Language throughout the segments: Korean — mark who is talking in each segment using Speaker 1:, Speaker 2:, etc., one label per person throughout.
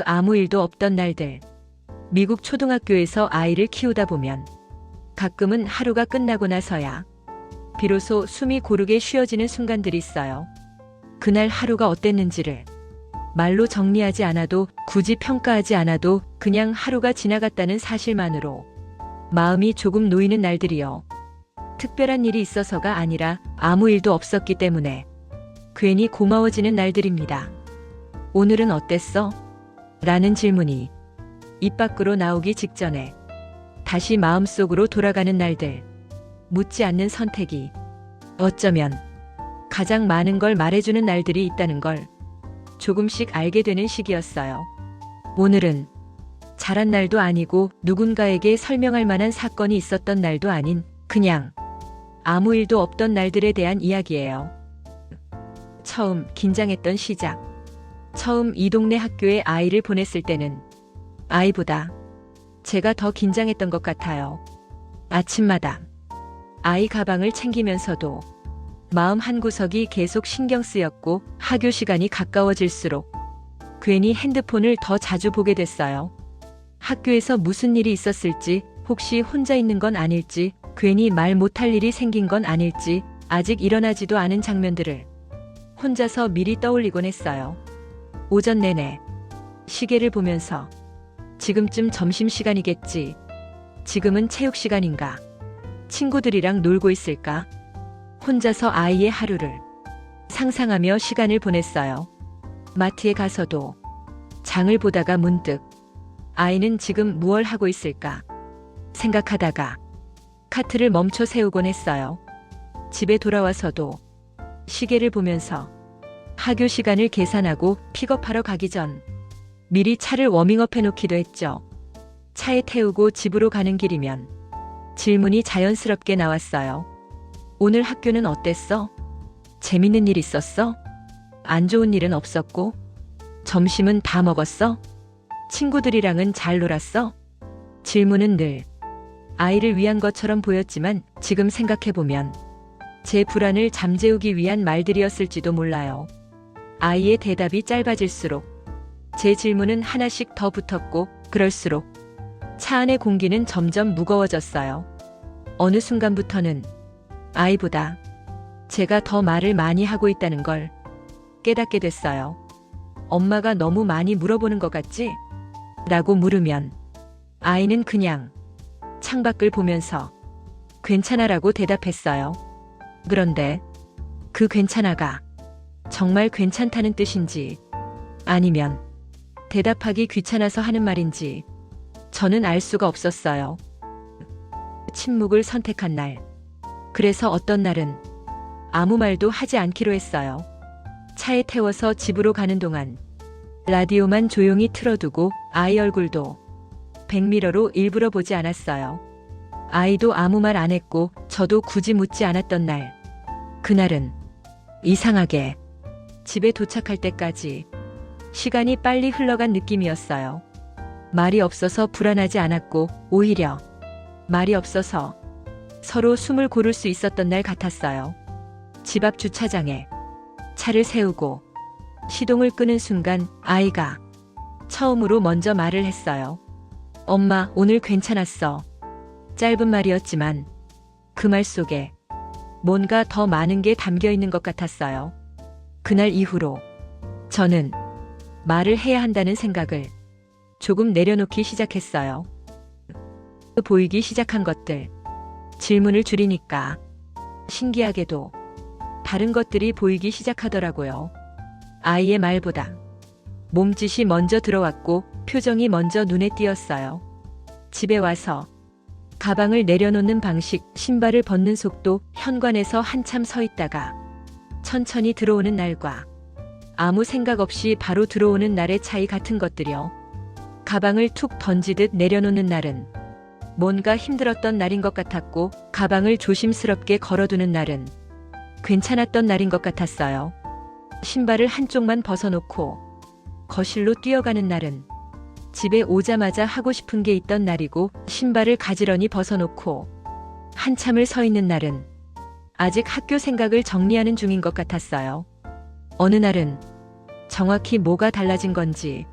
Speaker 1: 아무 일도 없던 날들. 미국 초등학교에서 아이를 키우다 보면 가끔은 하루가 끝나고 나서야 비로소 숨이 고르게 쉬어지는 순간들이 있어요. 그날 하루가 어땠는지를 말로 정리하지 않아도, 굳이 평가하지 않아도 그냥 하루가 지나갔다는 사실만으로 마음이 조금 놓이는 날들이요. 특별한 일이 있어서가 아니라 아무 일도 없었기 때문에 괜히 고마워지는 날들입니다. 오늘은 어땠어? 라는 질문이 입 밖으로 나오기 직전에 다시 마음속으로 돌아가는 날들. 묻지 않는 선택이 어쩌면 가장 많은 걸 말해주는 날들이 있다는 걸 조금씩 알게 되는 시기였어요. 오늘은 잘한 날도 아니고 누군가에게 설명할 만한 사건이 있었던 날도 아닌 그냥 아무 일도 없던 날들에 대한 이야기예요. 처음 긴장했던 시작. 처음 이 동네 학교에 아이를 보냈을 때는 아이보다 제가 더 긴장했던 것 같아요. 아침마다 아이 가방을 챙기면서도 마음 한구석이 계속 신경 쓰였고, 학교 시간이 가까워질수록 괜히 핸드폰을 더 자주 보게 됐어요. 학교에서 무슨 일이 있었을지, 혹시 혼자 있는 건 아닐지, 괜히 말 못할 일이 생긴 건 아닐지, 아직 일어나지도 않은 장면들을 혼자서 미리 떠올리곤 했어요. 오전 내내 시계를 보면서 지금쯤 점심시간이겠지. 지금은 체육시간인가? 친구들이랑 놀고 있을까? 혼자서 아이의 하루를 상상하며 시간을 보냈어요. 마트에 가서도 장을 보다가 문득 아이는 지금 무얼 하고 있을까 생각하다가 카트를 멈춰 세우곤 했어요. 집에 돌아와서도 시계를 보면서 학교 시간을 계산하고 픽업하러 가기 전 미리 차를 워밍업 해놓기도 했죠. 차에 태우고 집으로 가는 길이면 질문이 자연스럽게 나왔어요. 오늘 학교는 어땠어? 재밌는 일 있었어? 안 좋은 일은 없었고? 점심은 다 먹었어? 친구들이랑은 잘 놀았어? 질문은 늘 아이를 위한 것처럼 보였지만 지금 생각해보면 제 불안을 잠재우기 위한 말들이었을지도 몰라요. 아이의 대답이 짧아질수록 제 질문은 하나씩 더 붙었고, 그럴수록 차 안의 공기는 점점 무거워졌어요. 어느 순간부터는 아이보다 제가 더 말을 많이 하고 있다는 걸 깨닫게 됐어요. 엄마가 너무 많이 물어보는 것 같지? 라고 물으면 아이는 그냥 창밖을 보면서 괜찮아라고 대답했어요. 그런데 그 괜찮아가 정말 괜찮다는 뜻인지 아니면 대답하기 귀찮아서 하는 말인지 저는 알 수가 없었어요. 침묵을 선택한 날. 그래서 어떤 날은 아무 말도 하지 않기로 했어요. 차에 태워서 집으로 가는 동안 라디오만 조용히 틀어두고 아이 얼굴도 백미러로 일부러 보지 않았어요. 아이도 아무 말 안 했고 저도 굳이 묻지 않았던 날. 그날은 이상하게 집에 도착할 때까지 시간이 빨리 흘러간 느낌이었어요. 말이 없어서 불안하지 않았고 오히려 말이 없어서 서로 숨을 고를 수 있었던 날 같았어요. 집 앞 주차장에 차를 세우고 시동을 끄는 순간 아이가 처음으로 먼저 말을 했어요. 엄마, 오늘 괜찮았어. 짧은 말이었지만 그 말 속에 뭔가 더 많은 게 담겨 있는 것 같았어요. 그날 이후로 저는 말을 해야 한다는 생각을 조금 내려놓기 시작했어요. 보이기 시작한 것들. 질문을 줄이니까 신기하게도 다른 것들이 보이기 시작하더라고요. 아이의 말보다 몸짓이 먼저 들어왔고 표정이 먼저 눈에 띄었어요. 집에 와서 가방을 내려놓는 방식, 신발을 벗는 속도, 현관에서 한참 서 있다가 천천히 들어오는 날과 아무 생각 없이 바로 들어오는 날의 차이 같은 것들이요. 가방을 툭 던지듯 내려놓는 날은 뭔가 힘들었던 날인 것 같았고, 가방을 조심스럽게 걸어두는 날은 괜찮았던 날인 것 같았어요. 신발을 한쪽만 벗어놓고 거실로 뛰어가는 날은 집에 오자마자 하고 싶은 게 있던 날이고, 신발을 가지런히 벗어놓고 한참을 서 있는 날은 아직 학교 생각을 정리하는 중인 것 같았어요. 어느 날은 정확히 뭐가 달라진 건지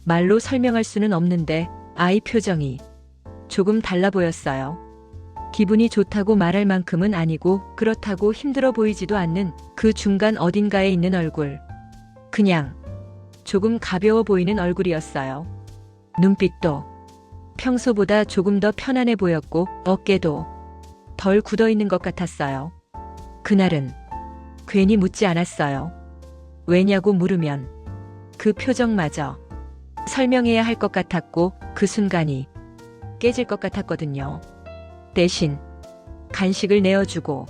Speaker 1: 말로 설명할 수는 없는데 아이 표정이 조금 달라 보였어요. 기분이 좋다고 말할 만큼은 아니고 그렇다고 힘들어 보이지도 않는 그 중간 어딘가에 있는 얼굴. 그냥 조금 가벼워 보이는 얼굴이었어요. 눈빛도 평소보다 조금 더 편안해 보였고 어깨도 덜 굳어 있는 것 같았어요. 그날은 괜히 묻지 않았어요. 왜냐고 물으면 그 표정마저 설명해야 할 것 같았고 그 순간이 깨질 것 같았거든요. 대신 간식을 내어주고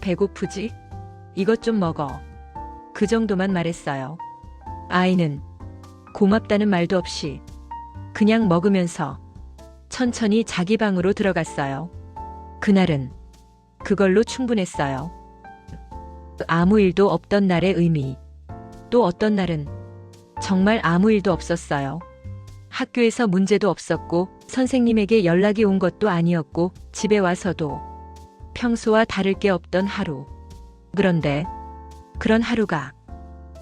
Speaker 1: 배고프지? 이것 좀 먹어. 그 정도만 말했어요. 아이는 고맙다는 말도 없이 그냥 먹으면서 천천히 자기 방으로 들어갔어요. 그날은 그걸로 충분했어요. 아무 일도 없던 날의 의미. 또 어떤 날은 정말 아무 일도 없었어요. 학교에서 문제도 없었고 선생님에게 연락이 온 것도 아니었고 집에 와서도 평소와 다를 게 없던 하루. 그런데 그런 하루가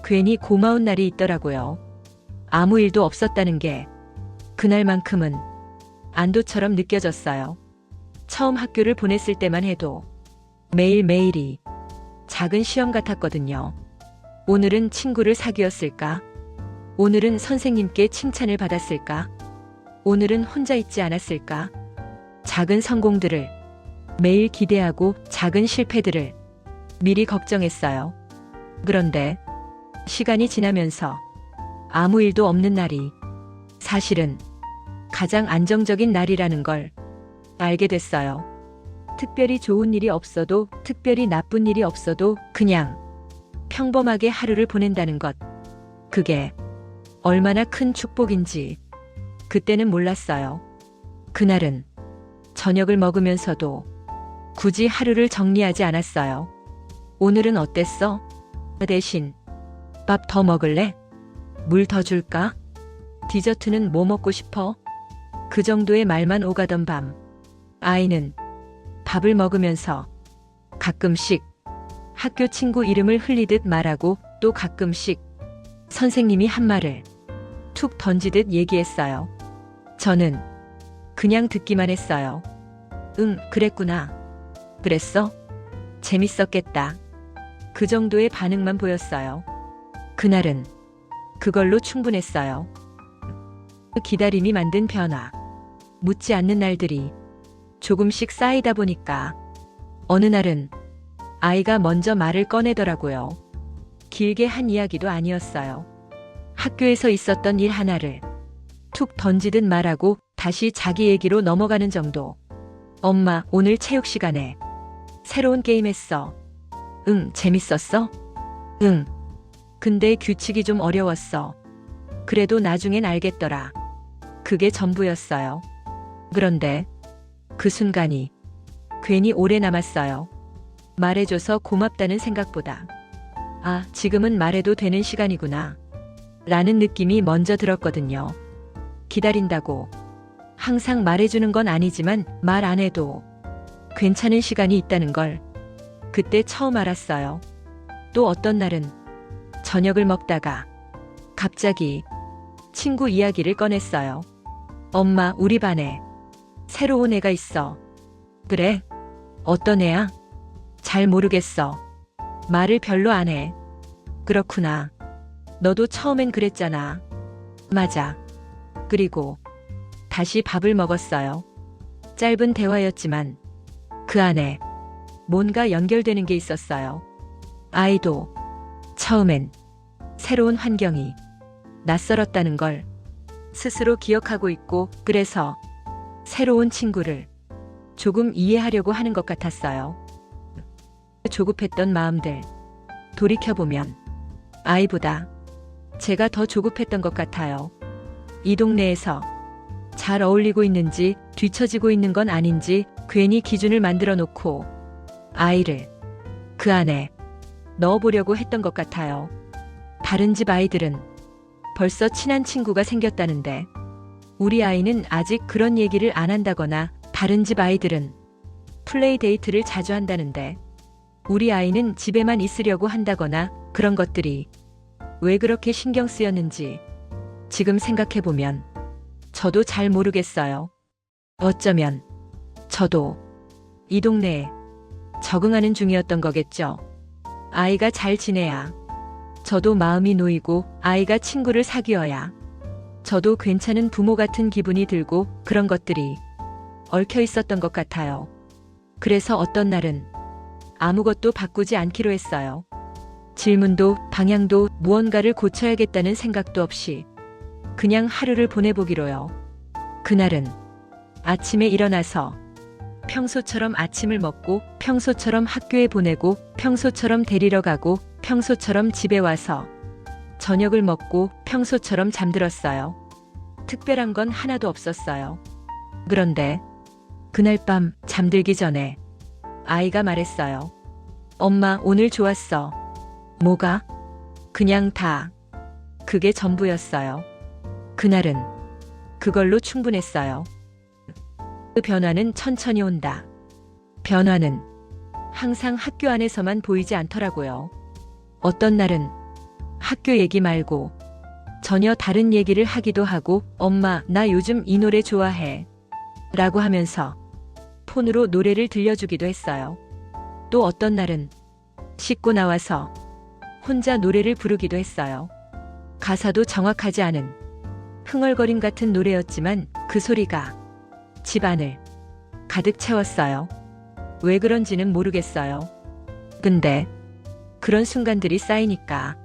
Speaker 1: 괜히 고마운 날이 있더라고요. 아무 일도 없었다는 게 그날만큼은 안도처럼 느껴졌어요. 처음 학교를 보냈을 때만 해도 매일매일이 작은 시험 같았거든요. 오늘은 친구를 사귀었을까? 오늘은 선생님께 칭찬을 받았을까? 오늘은 혼자 있지 않았을까? 작은 성공들을 매일 기대하고 작은 실패들을 미리 걱정했어요. 그런데 시간이 지나면서 아무 일도 없는 날이 사실은 가장 안정적인 날이라는 걸 알게 됐어요. 특별히 좋은 일이 없어도 특별히 나쁜 일이 없어도 그냥 평범하게 하루를 보낸다는 것. 그게 얼마나 큰 축복인지 그때는 몰랐어요. 그날은 저녁을 먹으면서도 굳이 하루를 정리하지 않았어요. 오늘은 어땠어? 대신 밥 더 먹을래? 물 더 줄까? 디저트는 뭐 먹고 싶어? 그 정도의 말만 오가던 밤. 아이는 밥을 먹으면서 가끔씩 학교 친구 이름을 흘리듯 말하고 또 가끔씩 선생님이 한 말을 툭 던지듯 얘기했어요. 저는 그냥 듣기만 했어요. 응, 그랬구나. 그랬어? 재밌었겠다. 그 정도의 반응만 보였어요. 그날은 그걸로 충분했어요. 기다림이 만든 변화. 묻지 않는 날들이 조금씩 쌓이다 보니까 어느 날은 아이가 먼저 말을 꺼내더라고요. 길게 한 이야기도 아니었어요. 학교에서 있었던 일 하나를 툭 던지듯 말하고 다시 자기 얘기로 넘어가는 정도. 엄마, 오늘 체육 시간에 새로운 게임 했어. 응, 재밌었어? 응. 근데 규칙이 좀 어려웠어. 그래도 나중엔 알겠더라. 그게 전부였어요. 그런데 그 순간이 괜히 오래 남았어요. 말해줘서 고맙다는 생각보다 아, 지금은 말해도 되는 시간이구나 라는 느낌이 먼저 들었거든요. 기다린다고 항상 말해주는 건 아니지만 말 안 해도 괜찮은 시간이 있다는 걸 그때 처음 알았어요. 또 어떤 날은 저녁을 먹다가 갑자기 친구 이야기를 꺼냈어요. 엄마, 우리 반에 새로 온 애가 있어. 그래? 어떤 애야? 잘 모르겠어. 말을 별로 안 해. 그렇구나. 너도 처음엔 그랬잖아. 맞아. 그리고 다시 밥을 먹었어요. 짧은 대화였지만 그 안에 뭔가 연결되는 게 있었어요. 아이도 처음엔 새로운 환경이 낯설었다는 걸 스스로 기억하고 있고 그래서 새로운 친구를 조금 이해하려고 하는 것 같았어요. 조급했던 마음들 돌이켜보면 아이보다 제가 더 조급했던 것 같아요. 이 동네에서 잘 어울리고 있는지 뒤처지고 있는 건 아닌지 괜히 기준을 만들어 놓고 아이를 그 안에 넣어보려고 했던 것 같아요. 다른 집 아이들은 벌써 친한 친구가 생겼다는데 우리 아이는 아직 그런 얘기를 안 한다거나 다른 집 아이들은 플레이데이트를 자주 한다는데 우리 아이는 집에만 있으려고 한다거나 그런 것들이 왜 그렇게 신경 쓰였는지 지금 생각해보면 저도 잘 모르겠어요. 어쩌면 저도 이 동네에 적응하는 중이었던 거겠죠. 아이가 잘 지내야 저도 마음이 놓이고 아이가 친구를 사귀어야 저도 괜찮은 부모 같은 기분이 들고 그런 것들이 얽혀 있었던 것 같아요. 그래서 어떤 날은 아무것도 바꾸지 않기로 했어요. 질문도 방향도 무언가를 고쳐야겠다는 생각도 없이 그냥 하루를 보내보기로요. 그날은 아침에 일어나서 평소처럼 아침을 먹고 평소처럼 학교에 보내고 평소처럼 데리러 가고 평소처럼 집에 와서 저녁을 먹고 평소처럼 잠들었어요. 특별한 건 하나도 없었어요. 그런데 그날 밤 잠들기 전에 아이가 말했어요. 엄마, 오늘 좋았어. 뭐가? 그냥 다. 그게 전부였어요. 그날은 그걸로 충분했어요. 그 변화는 천천히 온다. 변화는 항상 학교 안에서만 보이지 않더라고요. 어떤 날은 학교 얘기 말고 전혀 다른 얘기를 하기도 하고, 엄마, 나 요즘 이 노래 좋아해. 라고 하면서 폰으로 노래를 들려주기도 했어요. 또 어떤 날은 씻고 나와서 혼자 노래를 부르기도 했어요. 가사도 정확하지 않은 흥얼거림 같은 노래였지만 그 소리가 집안을 가득 채웠어요. 왜 그런지는 모르겠어요. 근데 그런 순간들이 쌓이니까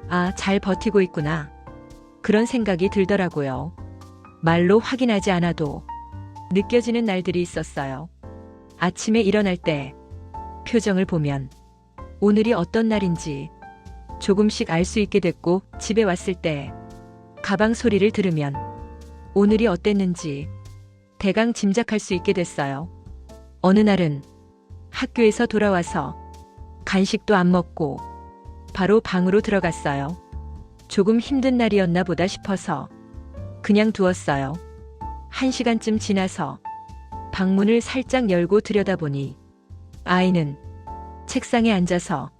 Speaker 1: 아, 잘 버티고 있구나. 그런 생각이 들더라고요. 말로 확인하지 않아도 느껴지는 날들이 있었어요. 아침에 일어날 때 표정을 보면 오늘이 어떤 날인지 조금씩 알 수 있게 됐고, 집에 왔을 때 가방 소리를 들으면 오늘이 어땠는지 대강 짐작할 수 있게 됐어요. 어느 날은 학교에서 돌아와서 간식도 안 먹고 바로 방으로 들어갔어요. 조금 힘든 날이었나 보다 싶어서 그냥 두었어요. 1시간쯤 지나서 방문을 살짝 열고 들여다보니 아이는 책상에 앉아서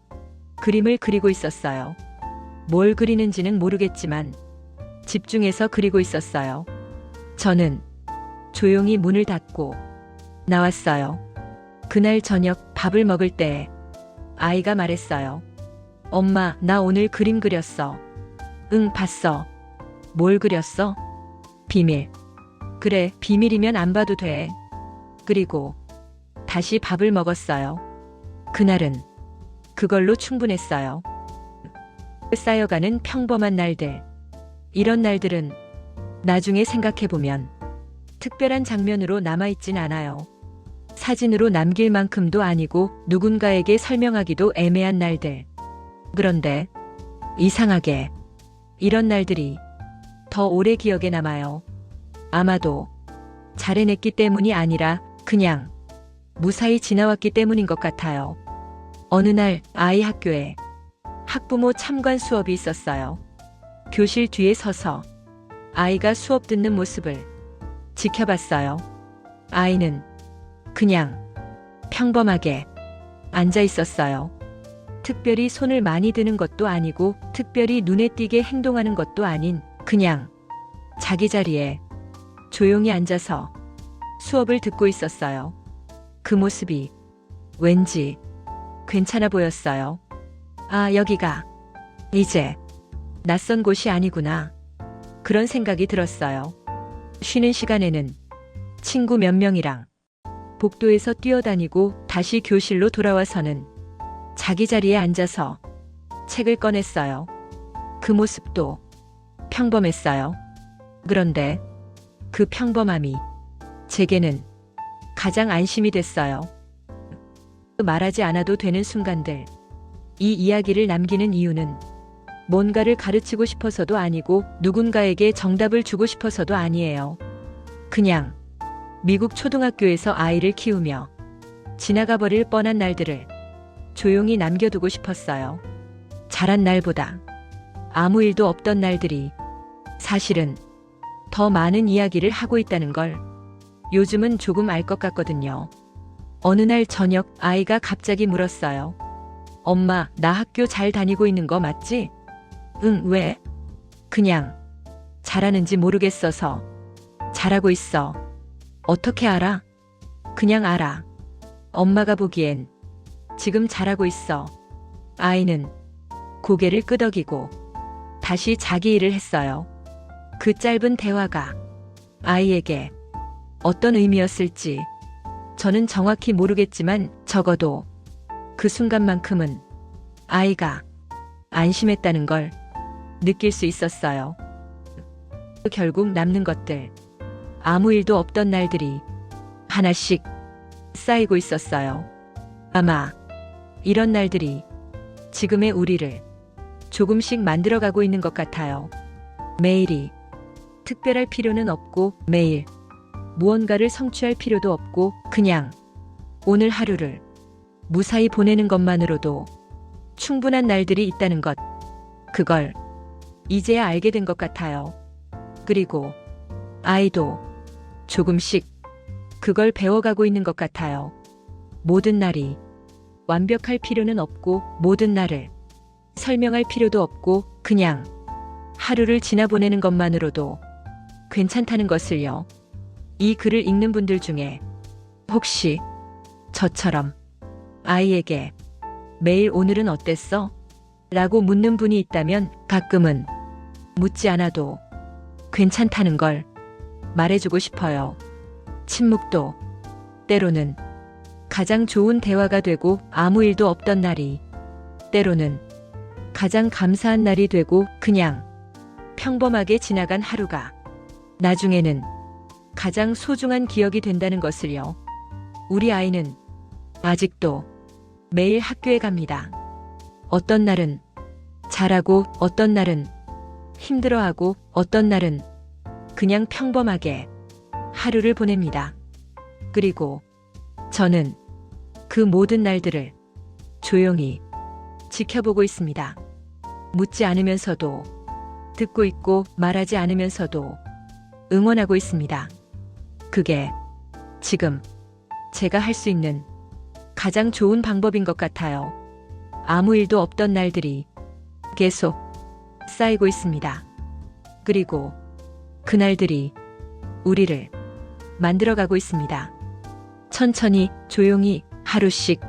Speaker 1: 그림을 그리고 있었어요. 뭘 그리는지는 모르겠지만 집중해서 그리고 있었어요. 저는 조용히 문을 닫고 나왔어요. 그날 저녁 밥을 먹을 때 아이가 말했어요. 엄마, 나 오늘 그림 그렸어. 응, 봤어. 뭘 그렸어? 비밀. 그래, 비밀이면 안 봐도 돼. 그리고 다시 밥을 먹었어요. 그날은 그걸로 충분했어요. 쌓여가는 평범한 날들. 이런 날들은 나중에 생각해보면 특별한 장면으로 남아있진 않아요. 사진으로 남길 만큼도 아니고 누군가에게 설명하기도 애매한 날들. 그런데 이상하게 이런 날들이 더 오래 기억에 남아요. 아마도 잘 해냈기 때문이 아니라 그냥 무사히 지나왔기 때문인 것 같아요. 어느 날 아이 학교에 학부모 참관 수업이 있었어요. 교실 뒤에 서서 아이가 수업 듣는 모습을 지켜봤어요. 아이는 그냥 평범하게 앉아 있었어요. 특별히 손을 많이 드는 것도 아니고 특별히 눈에 띄게 행동하는 것도 아닌 그냥 자기 자리에 조용히 앉아서 수업을 듣고 있었어요. 그 모습이 왠지 괜찮아 보였어요. 아, 여기가 이제 낯선 곳이 아니구나. 그런 생각이 들었어요. 쉬는 시간에는 친구 몇 명이랑 복도에서 뛰어다니고 다시 교실로 돌아와서는 자기 자리에 앉아서 책을 꺼냈어요. 그 모습도 평범했어요. 그런데 그 평범함이 제게는 가장 안심이 됐어요. 말하지 않아도 되는 순간들. 이 이야기를 남기는 이유는 뭔가를 가르치고 싶어서도 아니고 누군가에게 정답을 주고 싶어서도 아니에요. 그냥 미국 초등학교에서 아이를 키우며 지나가 버릴 뻔한 날들을 조용히 남겨두고 싶었어요. 잘한 날보다 아무 일도 없던 날들이 사실은 더 많은 이야기를 하고 있다는 걸 요즘은 조금 알 것 같거든요. 어느 날 저녁 아이가 갑자기 물었어요. 엄마, 나 학교 잘 다니고 있는 거 맞지? 응, 왜? 그냥 잘하는지 모르겠어서. 잘하고 있어. 어떻게 알아? 그냥 알아. 엄마가 보기엔 지금 잘하고 있어. 아이는 고개를 끄덕이고 다시 자기 일을 했어요. 그 짧은 대화가 아이에게 어떤 의미였을지 저는 정확히 모르겠지만 적어도 그 순간만큼은 아이가 안심했다는 걸 느낄 수 있었어요. 결국 남는 것들, 아무 일도 없던 날들이 하나씩 쌓이고 있었어요. 아마 이런 날들이 지금의 우리를 조금씩 만들어가고 있는 것 같아요. 매일이 특별할 필요는 없고 매일 무언가를 성취할 필요도 없고 그냥 오늘 하루를 무사히 보내는 것만으로도 충분한 날들이 있다는 것. 그걸 이제야 알게 된 것 같아요. 그리고 아이도 조금씩 그걸 배워가고 있는 것 같아요. 모든 날이 완벽할 필요는 없고 모든 날을 설명할 필요도 없고 그냥 하루를 지나보내는 것만으로도 괜찮다는 것을요. 이 글을 읽는 분들 중에 혹시 저처럼 아이에게 매일 오늘은 어땠어? 라고 묻는 분이 있다면 가끔은 묻지 않아도 괜찮다는 걸 말해주고 싶어요. 침묵도 때로는 가장 좋은 대화가 되고 아무 일도 없던 날이 때로는 가장 감사한 날이 되고 그냥 평범하게 지나간 하루가 나중에는 가장 소중한 기억이 된다는 것을요. 우리 아이는 아직도 매일 학교에 갑니다. 어떤 날은 잘하고 어떤 날은 힘들어하고 어떤 날은 그냥 평범하게 하루를 보냅니다. 그리고 저는 그 모든 날들을 조용히 지켜보고 있습니다. 묻지 않으면서도 듣고 있고 말하지 않으면서도 응원하고 있습니다. 그게 지금 제가 할 수 있는 가장 좋은 방법인 것 같아요. 아무 일도 없던 날들이 계속 쌓이고 있습니다. 그리고 그날들이 우리를 만들어가고 있습니다. 천천히 조용히 하루씩